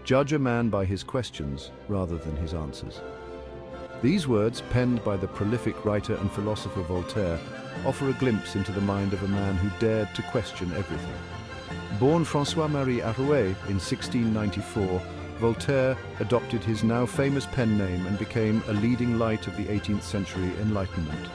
Judge a man by his questions rather than his answers. These words, penned by the prolific writer and philosopher Voltaire, offer a glimpse into the mind of a man who dared to question everything. Born François-Marie Arouet in 1694, Voltaire adopted his now famous pen name and became a leading light of the 18th century Enlightenment.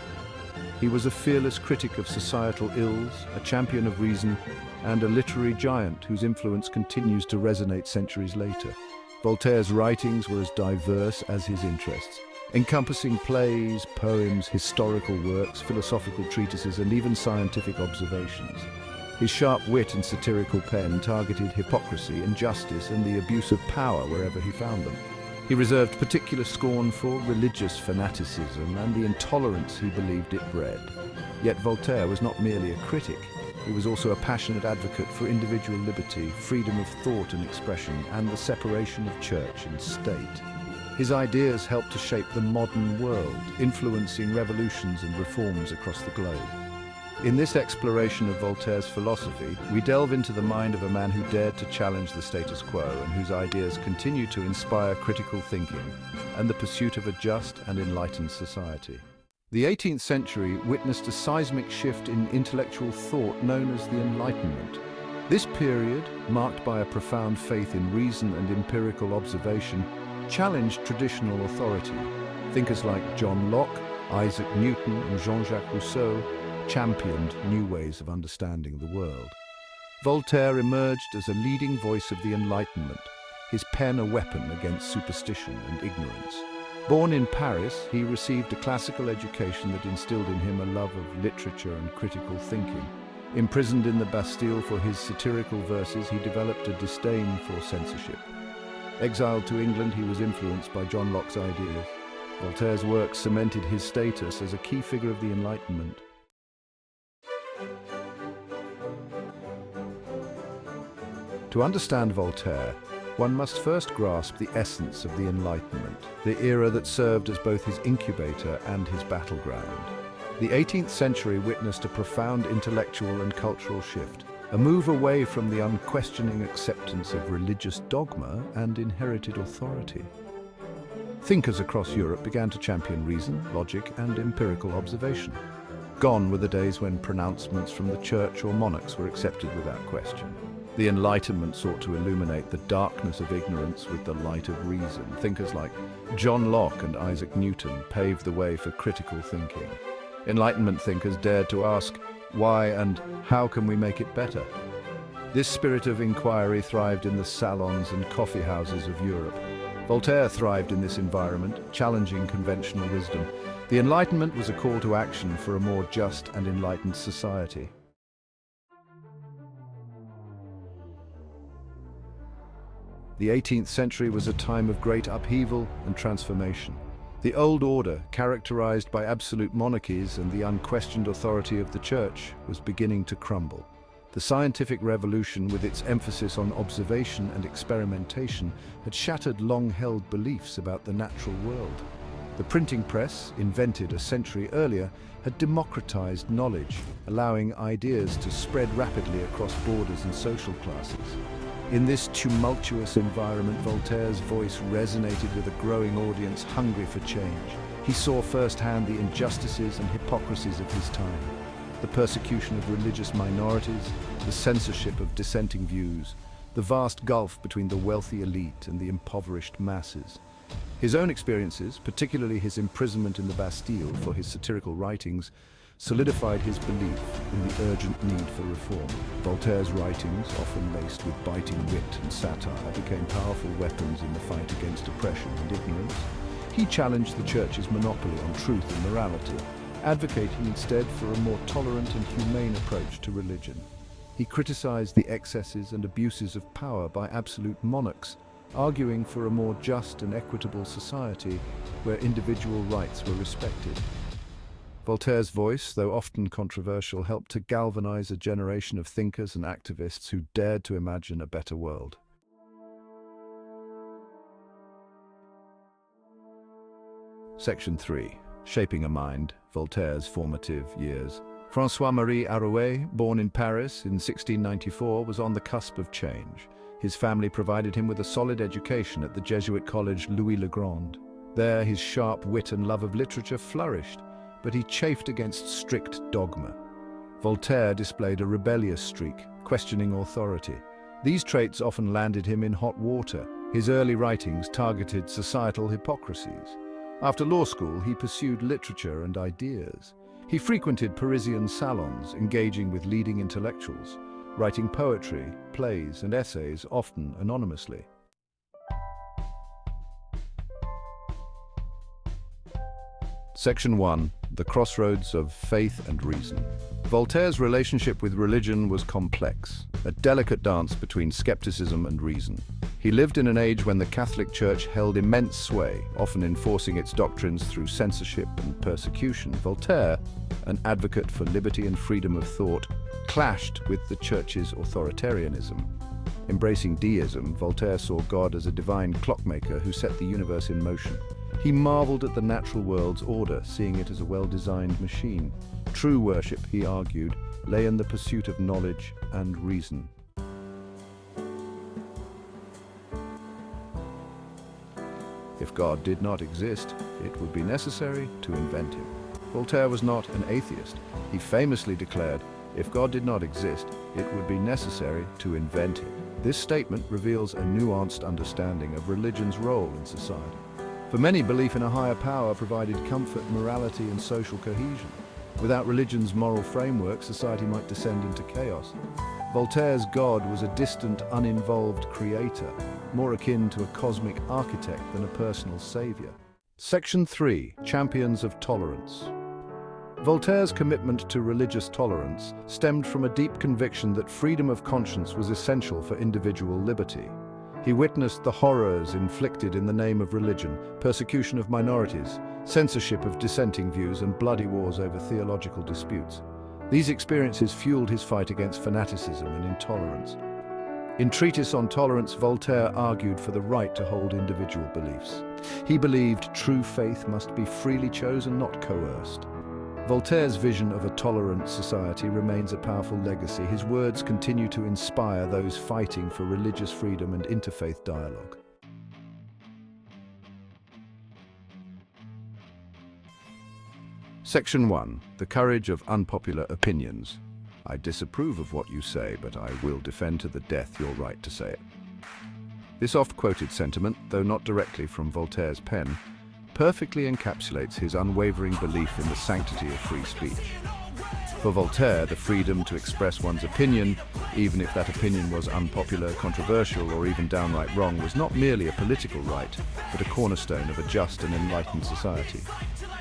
He was a fearless critic of societal ills, a champion of reason, and a literary giant whose influence continues to resonate centuries later. Voltaire's writings were as diverse as his interests, encompassing plays, poems, historical works, philosophical treatises, and even scientific observations. His sharp wit and satirical pen targeted hypocrisy, injustice, and the abuse of power wherever he found them. He reserved particular scorn for religious fanaticism and the intolerance he believed it bred. Yet Voltaire was not merely a critic. He was also a passionate advocate for individual liberty, freedom of thought and expression, and the separation of church and state. His ideas helped to shape the modern world, influencing revolutions and reforms across the globe. In this exploration of Voltaire's philosophy, we delve into the mind of a man who dared to challenge the status quo and whose ideas continue to inspire critical thinking and the pursuit of a just and enlightened society. The 18th century witnessed a seismic shift in intellectual thought known as the Enlightenment. This period, marked by a profound faith in reason and empirical observation, challenged traditional authority. Thinkers like John Locke, Isaac Newton, and Jean-Jacques Rousseau championed new ways of understanding the world. Voltaire emerged as a leading voice of the Enlightenment, his pen a weapon against superstition and ignorance. Born in Paris, he received a classical education that instilled in him a love of literature and critical thinking. Imprisoned in the Bastille for his satirical verses, he developed a disdain for censorship. Exiled to England, he was influenced by John Locke's ideas. Voltaire's work cemented his status as a key figure of the Enlightenment. To understand Voltaire, one must first grasp the essence of the Enlightenment, the era that served as both his incubator and his battleground. The 18th century witnessed a profound intellectual and cultural shift, a move away from the unquestioning acceptance of religious dogma and inherited authority. Thinkers across Europe began to champion reason, logic, and empirical observation. Gone were the days when pronouncements from the church or monarchs were accepted without question. The Enlightenment sought to illuminate the darkness of ignorance with the light of reason. Thinkers like John Locke and Isaac Newton paved the way for critical thinking. Enlightenment thinkers dared to ask, why and how can we make it better? This spirit of inquiry thrived in the salons and coffee houses of Europe. Voltaire thrived in this environment, challenging conventional wisdom. The Enlightenment was a call to action for a more just and enlightened society. The 18th century was a time of great upheaval and transformation. The old order, characterized by absolute monarchies and the unquestioned authority of the church, was beginning to crumble. The scientific revolution, with its emphasis on observation and experimentation, had shattered long-held beliefs about the natural world. The printing press, invented a century earlier, had democratized knowledge, allowing ideas to spread rapidly across borders and social classes. In this tumultuous environment, Voltaire's voice resonated with a growing audience hungry for change. He saw firsthand the injustices and hypocrisies of his time, the persecution of religious minorities, the censorship of dissenting views, the vast gulf between the wealthy elite and the impoverished masses. His own experiences, particularly his imprisonment in the Bastille for his satirical writings, solidified his belief in the urgent need for reform. Voltaire's writings, often laced with biting wit and satire, became powerful weapons in the fight against oppression and ignorance. He challenged the Church's monopoly on truth and morality, advocating instead for a more tolerant and humane approach to religion. He criticized the excesses and abuses of power by absolute monarchs, arguing for a more just and equitable society where individual rights were respected. Voltaire's voice, though often controversial, helped to galvanize a generation of thinkers and activists who dared to imagine a better world. Section 3. Shaping a Mind, Voltaire's Formative Years. François-Marie Arouet, born in Paris in 1694, was on the cusp of change. His family provided him with a solid education at the Jesuit college Louis le Grand. There, his sharp wit and love of literature flourished, but he chafed against strict dogma. Voltaire displayed a rebellious streak, questioning authority. These traits often landed him in hot water. His early writings targeted societal hypocrisies. After law school, he pursued literature and ideas. He frequented Parisian salons, engaging with leading intellectuals, writing poetry, plays, and essays, often anonymously. Section 1. The Crossroads of Faith and Reason. Voltaire's relationship with religion was complex, a delicate dance between skepticism and reason. He lived in an age when the Catholic Church held immense sway, often enforcing its doctrines through censorship and persecution. Voltaire, an advocate for liberty and freedom of thought, clashed with the Church's authoritarianism. Embracing deism, Voltaire saw God as a divine clockmaker who set the universe in motion. He marveled at the natural world's order, seeing it as a well-designed machine. True worship, he argued, lay in the pursuit of knowledge and reason. If God did not exist, it would be necessary to invent him. Voltaire was not an atheist. He famously declared, "If God did not exist, it would be necessary to invent him." This statement reveals a nuanced understanding of religion's role in society. For many, belief in a higher power provided comfort, morality, and social cohesion. Without religion's moral framework, society might descend into chaos. Voltaire's God was a distant, uninvolved creator, more akin to a cosmic architect than a personal savior. Section 3. Champions of Tolerance. Voltaire's commitment to religious tolerance stemmed from a deep conviction that freedom of conscience was essential for individual liberty. He witnessed the horrors inflicted in the name of religion, persecution of minorities, censorship of dissenting views, and bloody wars over theological disputes. These experiences fueled his fight against fanaticism and intolerance. In Treatise on Tolerance, Voltaire argued for the right to hold individual beliefs. He believed true faith must be freely chosen, not coerced. Voltaire's vision of a tolerant society remains a powerful legacy. His words continue to inspire those fighting for religious freedom and interfaith dialogue. Section 1. The Courage of Unpopular Opinions. I disapprove of what you say, but I will defend to the death your right to say it. This oft-quoted sentiment, though not directly from Voltaire's pen, perfectly encapsulates his unwavering belief in the sanctity of free speech. For Voltaire, the freedom to express one's opinion, even if that opinion was unpopular, controversial, or even downright wrong, was not merely a political right, but a cornerstone of a just and enlightened society.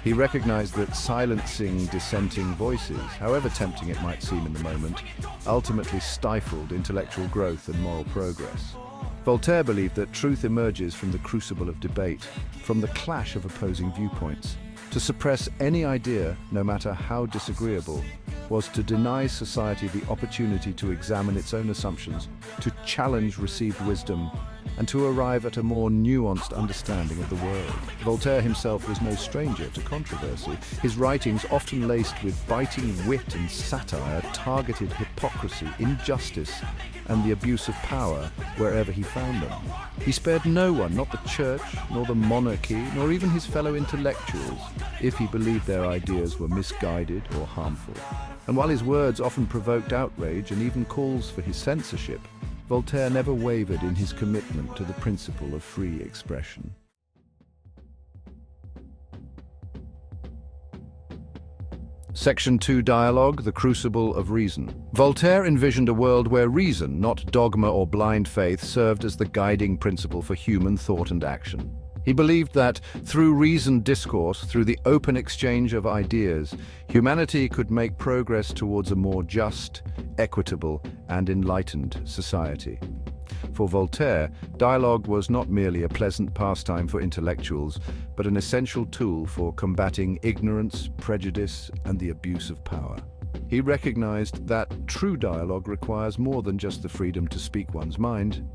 He recognized that silencing dissenting voices, however tempting it might seem in the moment, ultimately stifled intellectual growth and moral progress. Voltaire believed that truth emerges from the crucible of debate, from the clash of opposing viewpoints. To suppress any idea, no matter how disagreeable, was to deny society the opportunity to examine its own assumptions, to challenge received wisdom, and to arrive at a more nuanced understanding of the world. Voltaire himself was no stranger to controversy. His writings, often laced with biting wit and satire, targeted hypocrisy, injustice, and the abuse of power wherever he found them. He spared no one, not the church, nor the monarchy, nor even his fellow intellectuals, if he believed their ideas were misguided or harmful. And while his words often provoked outrage and even calls for his censorship, Voltaire never wavered in his commitment to the principle of free expression. Section 2. Dialogue, the Crucible of Reason. Voltaire envisioned a world where reason, not dogma or blind faith, served as the guiding principle for human thought and action. He believed that, through reasoned discourse, through the open exchange of ideas, humanity could make progress towards a more just, equitable, and enlightened society. For Voltaire, dialogue was not merely a pleasant pastime for intellectuals, but an essential tool for combating ignorance, prejudice, and the abuse of power. He recognized that true dialogue requires more than just the freedom to speak one's mind.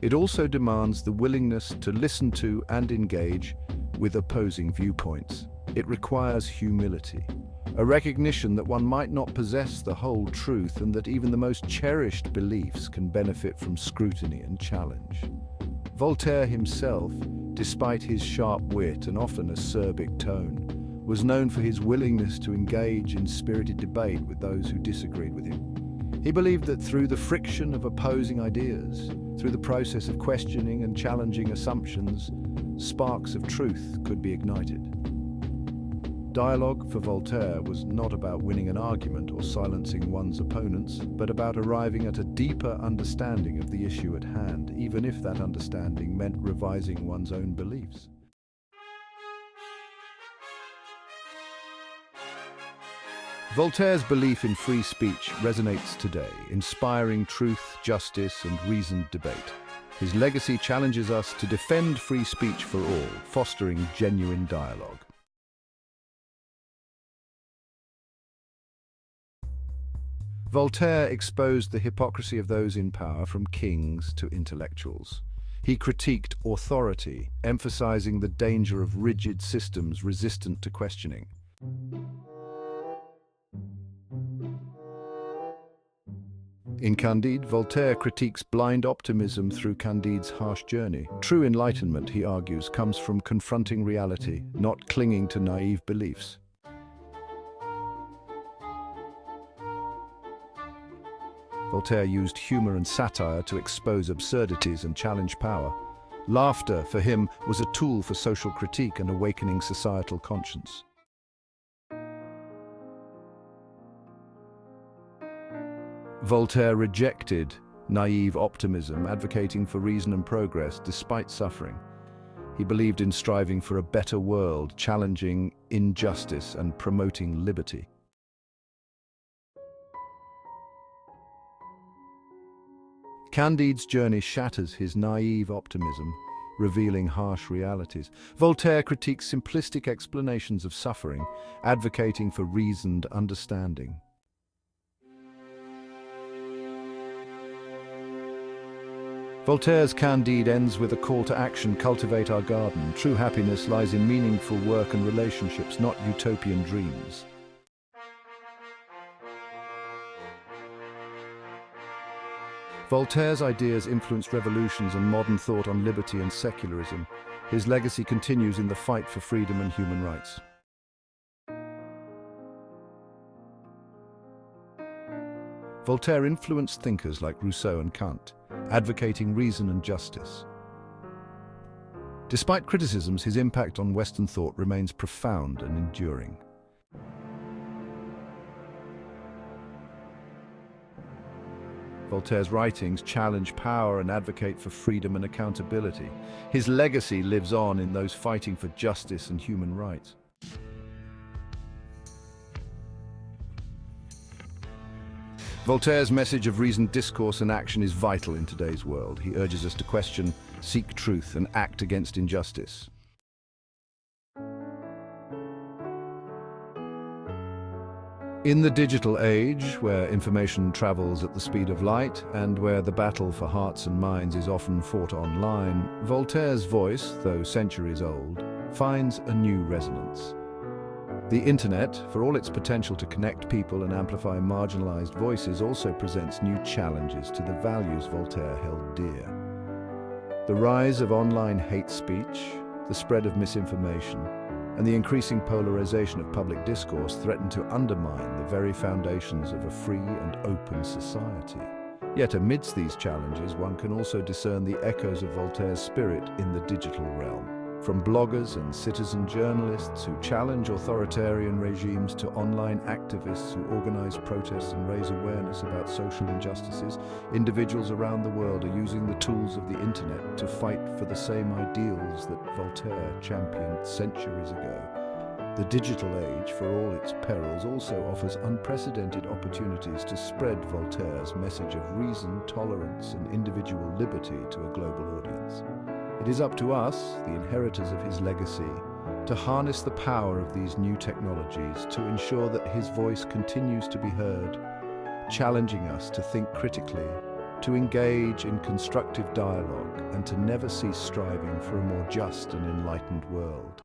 It also demands the willingness to listen to and engage with opposing viewpoints. It requires humility. a recognition that one might not possess the whole truth and that even the most cherished beliefs can benefit from scrutiny and challenge. Voltaire himself, despite his sharp wit and often acerbic tone, was known for his willingness to engage in spirited debate with those who disagreed with him. He believed that through the friction of opposing ideas, through the process of questioning and challenging assumptions, sparks of truth could be ignited. Dialogue for Voltaire was not about winning an argument or silencing one's opponents, but about arriving at a deeper understanding of the issue at hand, even if that understanding meant revising one's own beliefs. Voltaire's belief in free speech resonates today, inspiring truth, justice, and reasoned debate. His legacy challenges us to defend free speech for all, fostering genuine dialogue. Voltaire exposed the hypocrisy of those in power, from kings to intellectuals. He critiqued authority, emphasizing the danger of rigid systems resistant to questioning. In Candide, Voltaire critiques blind optimism through Candide's harsh journey. True enlightenment, he argues, comes from confronting reality, not clinging to naive beliefs. Voltaire used humor and satire to expose absurdities and challenge power. Laughter, for him, was a tool for social critique and awakening societal conscience. Voltaire rejected naive optimism, advocating for reason and progress despite suffering. He believed in striving for a better world, challenging injustice and promoting liberty. Candide's journey shatters his naive optimism, revealing harsh realities. Voltaire critiques simplistic explanations of suffering, advocating for reasoned understanding. Voltaire's Candide ends with a call to action: cultivate our garden. True happiness lies in meaningful work and relationships, not utopian dreams. Voltaire's ideas influenced revolutions and modern thought on liberty and secularism. His legacy continues in the fight for freedom and human rights. Voltaire influenced thinkers like Rousseau and Kant, advocating reason and justice. Despite criticisms, his impact on Western thought remains profound and enduring. Voltaire's writings challenge power and advocate for freedom and accountability. His legacy lives on in those fighting for justice and human rights. Voltaire's message of reasoned discourse and action is vital in today's world. He urges us to question, seek truth, and act against injustice. In the digital age, where information travels at the speed of light and where the battle for hearts and minds is often fought online, Voltaire's voice, though centuries old, finds a new resonance. The internet, for all its potential to connect people and amplify marginalized voices, also presents new challenges to the values Voltaire held dear. The rise of online hate speech, the spread of misinformation, and the increasing polarization of public discourse threaten to undermine the very foundations of a free and open society. Yet amidst these challenges, one can also discern the echoes of Voltaire's spirit in the digital realm. From bloggers and citizen journalists who challenge authoritarian regimes to online activists who organize protests and raise awareness about social injustices, individuals around the world are using the tools of the internet to fight for the same ideals that Voltaire championed centuries ago. The digital age, for all its perils, also offers unprecedented opportunities to spread Voltaire's message of reason, tolerance, and individual liberty to a global audience. It is up to us, the inheritors of his legacy, to harness the power of these new technologies to ensure that his voice continues to be heard, challenging us to think critically, to engage in constructive dialogue, and to never cease striving for a more just and enlightened world.